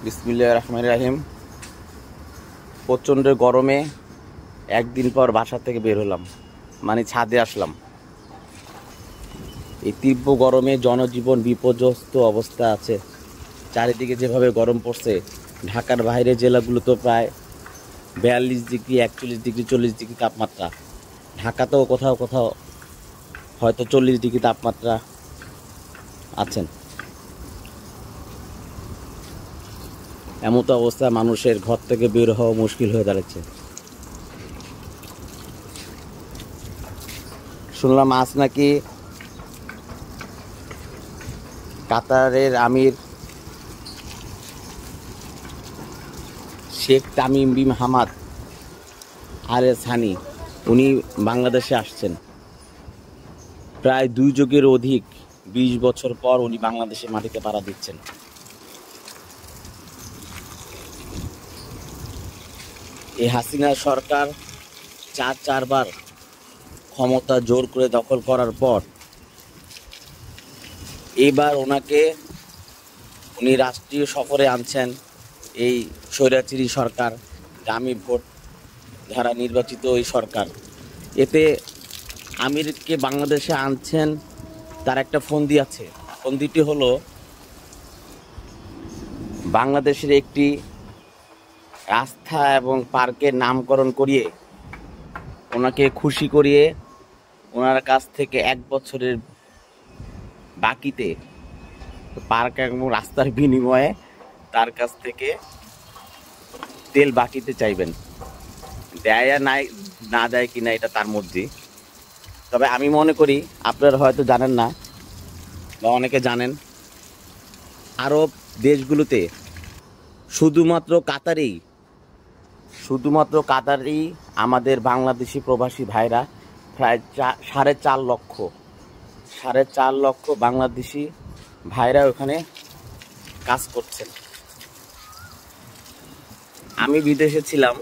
বিসমিল্লাহির রহমানির রহিম। প্রচণ্ড গরমে একদিন পর বাসা থেকে বের হলাম, মানে ছাদে আসলাম। এই তীব্র গরমে জনজীবন বিপর্যস্ত অবস্থা আছে। চারিদিকে যেভাবে গরম পড়ছে, ঢাকার বাইরের জেলাগুলো তো প্রায় 42 ডিগ্রি, 41 ডিগ্রি, 40 ডিগ্রি তাপমাত্রা। ঢাকাতেও কোথাও কোথাও হয়তো 40 ডিগ্রি তাপমাত্রা আছেন। এমতো অবস্থা মানুষের ঘর থেকে বের হওয়া মুশকিল হয়ে দাঁড়াচ্ছে। শুনলাম আজ নাকি কাতারের আমির Sheikh Tamim bin Hamad Al Thani উনি বাংলাদেশে আসছেন। প্রায় 2 যুগের অধিক 20 বছর পর উনি বাংলাদেশের মাটিতে পাড়া দিচ্ছেন। এই হাসিনা সরকার চারবার ক্ষমতা জোর করে দখল করার পর এবার উনি রাষ্ট্রীয় সফরে আনছেন। এই স্বৈরাচারী সরকার, দামি ভোট দ্বারা নির্বাচিত এই সরকার, এতে আমিরকে বাংলাদেশে আনছেন। তার একটা ফন্দি আছে। ফন্দিটি হলো বাংলাদেশের একটি রাস্তা এবং পার্কের নামকরণ করিয়ে ওনাকে খুশি করিয়ে ওনার কাছ থেকে 1 বছরের বাকিতে পার্ক এবং রাস্তার বিনিময়ে তার কাছ থেকে তেল বাকিতে চাইবেন। দেয় না দেয় কিনা এটা তার মধ্যে। তবে আমি মনে করি, আপনারা হয়তো জানেন না বা অনেকে জানেন, আরব দেশগুলোতে শুধুমাত্র কাতারেই আমাদের বাংলাদেশি প্রবাসী ভাইরা প্রায় 4.5 লক্ষ বাংলাদেশি ভাইরা ওখানে কাজ করছেন। আমি বিদেশে ছিলাম।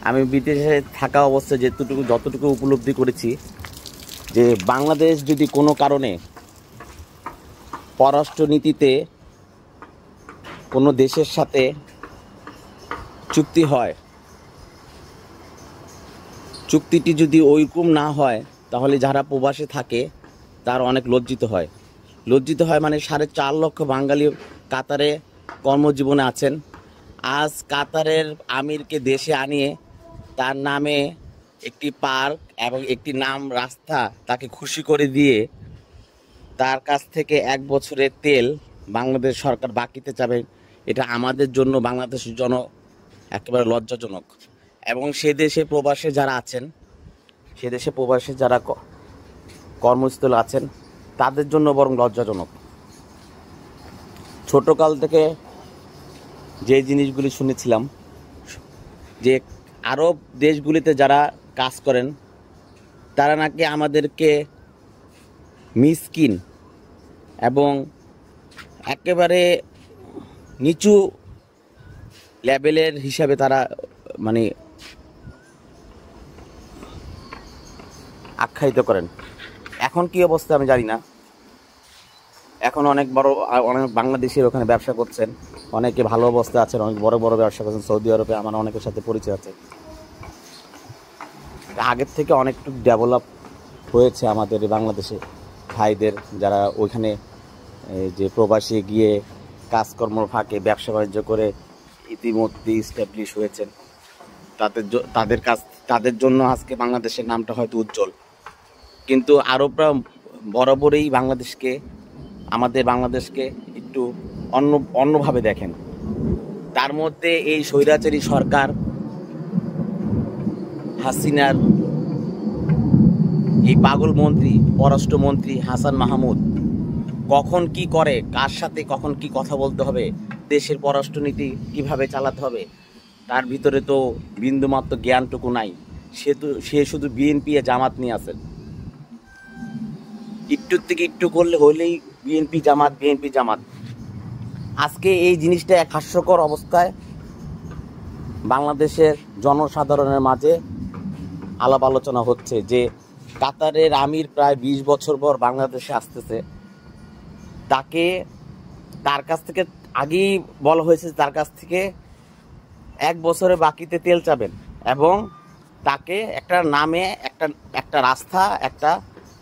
আমি বিদেশে থাকা অবস্থায় যতটুকু উপলব্ধি করেছি যে বাংলাদেশ যদি কোনো কারণে পররাষ্ট্রনীতিতে কোনো দেশের সাথে চুক্তি হয়, চুক্তিটি যদি ওইরকম না হয়, তাহলে যারা প্রবাসে থাকে তার অনেক লজ্জিত হয়। মানে 4.5 লক্ষ বাঙালি কাতারে কর্মজীবনে আছেন। আজ কাতারের আমিরকে দেশে আনিয়ে তার নামে একটি পার্ক এবং একটি নাম রাস্তা তাকে খুশি করে দিয়ে তার কাছ থেকে 1 বছরের তেল বাংলাদেশ সরকার বাকিতে চাবে। এটা আমাদের জন্য, বাংলাদেশের জন্য একেবারে লজ্জাজনক। এবং সে দেশে প্রবাসে যারা কর্মস্থলে আছেন তাদের জন্য বরং লজ্জাজনক। ছোটকাল থেকে যে জিনিসগুলি শুনেছিলাম যে আরব দেশগুলিতে যারা কাজ করেন তারা নাকি আমাদেরকে মিসকিন এবং একেবারে নিচু লেভেলের হিসাবে তারা মানে আখ্যায়িত করেন। এখন কি অবস্থা আমি জানি না। এখন অনেক বাংলাদেশের ওখানে ব্যবসা করছেন, অনেকে ভালো অবস্থা আছেন, অনেক বড় বড় ব্যবসা করছেন। সৌদি আরবে আমার অনেকের সাথে পরিচয় আছে। আগের থেকে অনেকটুকু ডেভেলপ হয়েছে আমাদের বাংলাদেশে ভাইদের, যারা ওইখানে যে প্রবাসী গিয়ে কাজকর্ম ফাঁকে ব্যবসা বাণিজ্য করে ইতিমধ্যে ইস্টাবলিশ হয়েছেন। তাদের জন্য আজকে বাংলাদেশের নামটা হয়তো উজ্জ্বল। কিন্তু আরবরা বরাবরই আমাদের বাংলাদেশকে একটু অন্যভাবে দেখেন। তার মধ্যে এই স্বৈরাচারী সরকার হাসিনার এই পাগল মন্ত্রী, পররাষ্ট্রমন্ত্রী হাসান মাহমুদ কখন কি করে, কার সাথে কখন কি কথা বলতে হবে, দেশের পররাষ্ট্রনীতি কিভাবে চালাতে হবে, তার ভিতরে তো বিন্দুমাত্র জ্ঞানটুকু নাই। সে শুধু বিএনপি জামাত নিয়ে আছেন। একটু থেকে একটু করলে হইলেই বিএনপি জামাত। আজকে এই জিনিসটা এক হাস্যকর অবস্থায় বাংলাদেশের জনসাধারণের মাঝে আলাপ আলোচনা হচ্ছে যে কাতারের আমির প্রায় 20 বছর পর বাংলাদেশে আসতেছে। তাকে তার কাছ থেকে আগেই বলা হয়েছে তার কাছ থেকে 1 বছরে বাকিতে তেল চাবেন এবং তাকে একটা নামে একটা রাস্তা একটা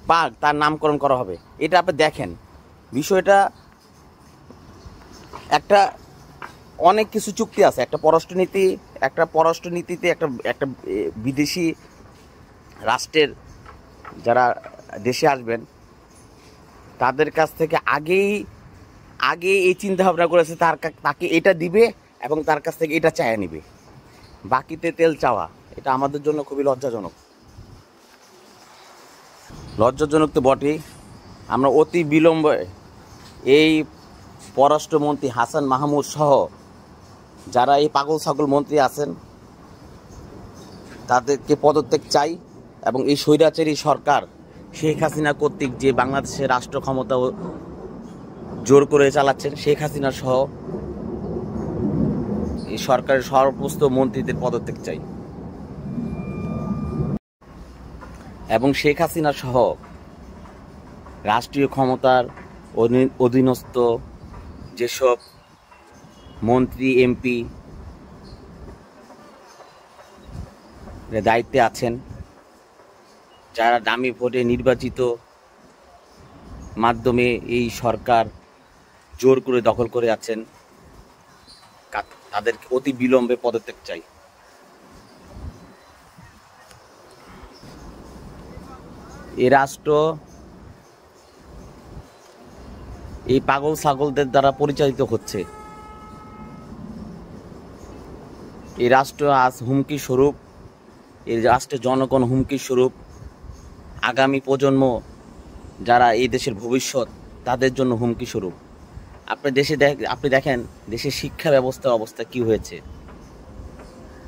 পার্ক তার নামকরণ করা হবে। এটা আপনি দেখেন বিষয়টা একটা অনেক কিছু চুক্তি আছে, একটা পররাষ্ট্রনীতিতে একটা বিদেশি রাষ্ট্রের যারা দেশে আসবেন তাদের কাছ থেকে আগে এই চিন্তা ভাবনা করেছে তাকে এটা দিবে এবং তার কাছ থেকে এটা চায় নিবে, বাকিতে তেল চাওয়া এটা আমাদের জন্য খুবই লজ্জাজনক তো বটেই। আমরা অতি বিলম্বে এই পররাষ্ট্রমন্ত্রী হাসান মাহমুদ সহ যারা এই পাগল ছাগল মন্ত্রী আছেন তাদেরকে পদত্যাগ চাই এবং এই স্বৈরাচারী সরকার শেখ হাসিনা কর্তৃক যে বাংলাদেশের রাষ্ট্র ক্ষমতা জোর করে চালাচ্ছেন শেখ হাসিনা সহ এই সরকারের সর্বস্ত মন্ত্রীদের পদত্যাগ চাই এবং শেখ হাসিনা সহ রাষ্ট্রীয় ক্ষমতার অধীনস্থ যেসব মন্ত্রী এমপি দায়িত্বে আছেন, যারা দামি ভোটে নির্বাচিত মাধ্যমে এই সরকার জোর করে দখল করে আছেন, তাদেরকে অতি বিলম্বে পদত্যাগ চাই। এই রাষ্ট্র এই পাগল ছাগলদের দ্বারা পরিচালিত হচ্ছে। এই রাষ্ট্র আজ হুমকি স্বরূপ, এই রাষ্ট্রের জনগণ হুমকি স্বরূপ। আগামী প্রজন্ম যারা এই দেশের ভবিষ্যৎ তাদের জন্য হুমকি স্বরূপ। আপনি দেখেন দেশের শিক্ষা ব্যবস্থার অবস্থা কি হয়েছে।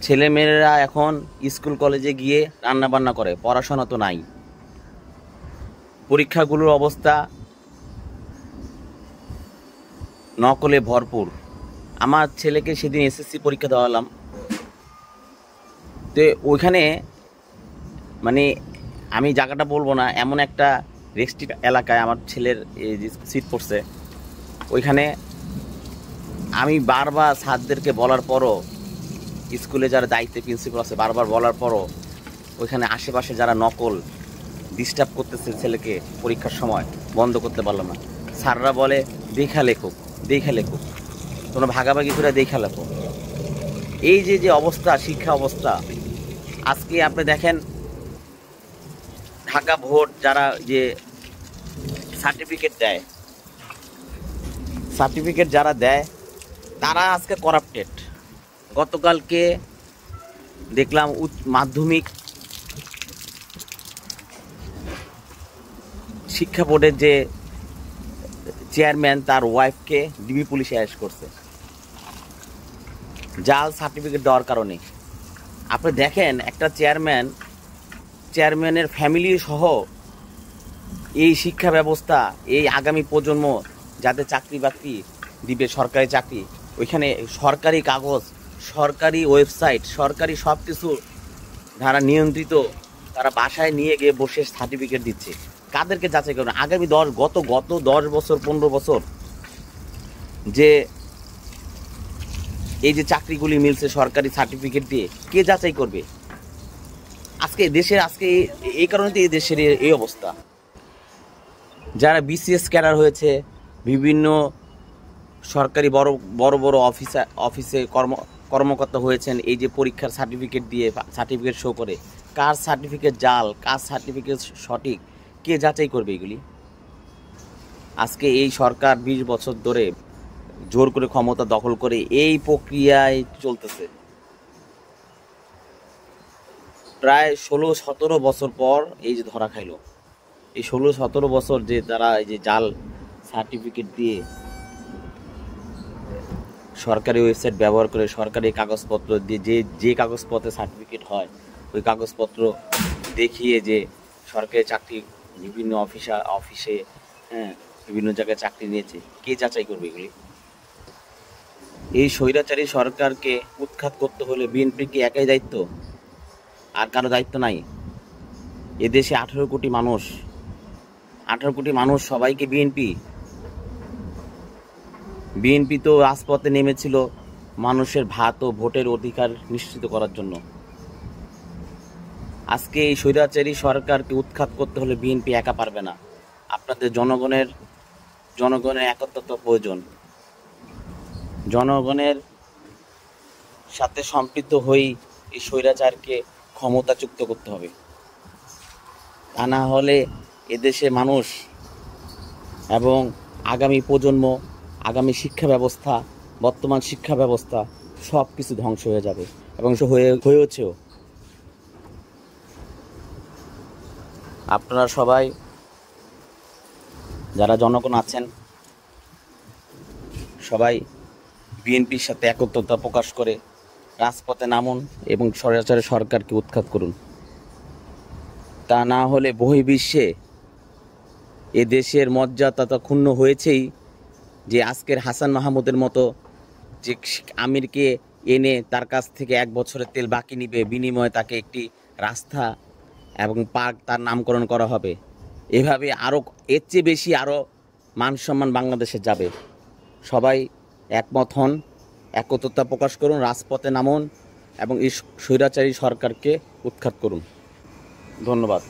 ছেলেমেয়েরা এখন স্কুল কলেজে গিয়ে রান্না বান্না করে, পড়াশোনা তো নাই। পরীক্ষাগুলোর অবস্থা নকলে ভরপুর। আমার ছেলেকে সেদিন এসএসসি পরীক্ষা দেওয়ালাম, তো ওইখানে মানে আমি জায়গাটা বলবো না, এমন একটা রেস্ট্রিক্ট এলাকায় আমার ছেলের সিট পড়ছে। ওইখানে আমি বারবার স্যারদেরকে বলার পরও, স্কুলে যারা দায়িত্বে প্রিন্সিপাল আছে বারবার বলার পরও ওইখানে আশেপাশে যারা নকল ডিস্টার্ব করতেছে ছেলেকে পরীক্ষার সময়, বন্ধ করতে পারলাম না। স্যাররা বলে দেখা লেখুক, তোমরা ভাগাভাগি করে দেখা লেখো। এই যে অবস্থা, শিক্ষা অবস্থা আজকে আপনি দেখেন ঢাকা ভোট যারা যে সার্টিফিকেট যারা দেয় তারা আজকে করাপ্টেড। গতকালকে দেখলাম মাধ্যমিক শিক্ষা বোর্ডের যে চেয়ারম্যান তার ওয়াইফকে ডিবি পুলিশে অ্যারেস্ট করছে জাল সার্টিফিকেট দেওয়ার কারণে। আপনি দেখেন একটা চেয়ারম্যানের ফ্যামিলি সহ এই শিক্ষা ব্যবস্থা, এই আগামী প্রজন্ম যাদের চাকরি বাকরি দিবে, সরকারি চাকরি, ওইখানে সরকারি কাগজ, সরকারি ওয়েবসাইট, সরকারি সব কিছু যারা নিয়ন্ত্রিত তারা বাসায় নিয়ে গিয়ে বসে সার্টিফিকেট দিচ্ছে। কাদেরকে যাচাই করবে? আগামী গত 10 বছর 15 বছর যে এই যে চাকরিগুলি মিলছে সরকারি সার্টিফিকেট দিয়ে, কে যাচাই করবে? আজকে এই কারণে তো এই দেশের এই অবস্থা। যারা বিসিএস ক্যাডার হয়েছে, বিভিন্ন সরকারি বড় বড় অফিসে কর্মকর্তা হয়েছেন, এই যে পরীক্ষার সার্টিফিকেট দিয়ে সার্টিফিকেট শো করে, কার সার্টিফিকেট জাল, কার সার্টিফিকেট সঠিক, কে যাচাই করবে এগুলি? আজকে এই সরকার 20 বছর ধরে জোর করে ক্ষমতা দখল করে এই প্রক্রিয়ায় চলতেছে। প্রায় 16-17 বছর পর এই যে ধরা খাইলো, এই 16-17 বছর যে তারা এই যে জাল সার্টিফিকেট দিয়ে সরকারি ওয়েবসাইট ব্যবহার করে সরকারি কাগজপত্র দিয়ে যে কাগজপত্রে সার্টিফিকেট হয় ওই কাগজপত্র দেখিয়ে যে সরকারি চাকরি বিভিন্ন অফিসে বিভিন্ন জায়গায় চাকরি নিয়েছে, কে যাচাই করবে এগুলি? এই স্বৈরাচারী সরকারকে উৎখাত করতে হলে বিএনপি কি একাই দায়িত্ব? আর কারো দায়িত্ব নাই? এদেশে 18 কোটি মানুষ সবাইকে বিএনপি বিএনপি তো রাজপথে নেমেছিল মানুষের ভাত ও ভোটের অধিকার নিশ্চিত করার জন্য। আজকে এই স্বৈরাচারী সরকারকে উৎখাত করতে হলে বিএনপি একা পারবে না। আপনাদের জনগণের একত্রতা প্রয়োজন। জনগণের সাথে সম্পৃক্ত হয়েই এই স্বৈরাচারকে ক্ষমতাচ্যুত করতে হবে। তা না হলে এদেশে মানুষ এবং আগামী প্রজন্ম, আগামী শিক্ষা ব্যবস্থা, বর্তমান শিক্ষা ব্যবস্থা সব কিছু ধ্বংস হয়ে যাবে এবং হয়েছেও। আপনারা সবাই যারা জনগণ আছেন সবাই বিএনপির সাথে একত্রতা প্রকাশ করে রাজপথে নামুন এবং স্বৈরাচারী সরকারকে উৎখাত করুন। তা না হলে বহির্বিশ্বে এ দেশের মর্যাদা তো ক্ষুণ্ণ হয়েছেই, যে আজকের হাসান মাহমুদের মতো যে আমিরকে এনে তার কাছ থেকে 1 বছরের তেল বাকি নিবে, বিনিময়ে তাকে একটি রাস্তা এবং পার্ক তার নামকরণ করা হবে। এভাবে আরও এর চেয়ে বেশি আরও মান সম্মান বাংলাদেশে যাবে। সবাই একমত হন, একত্রতা প্রকাশ করুন, রাজপথে নামুন এবং এই স্বৈরাচারী সরকারকে উৎখাত করুন। ধন্যবাদ।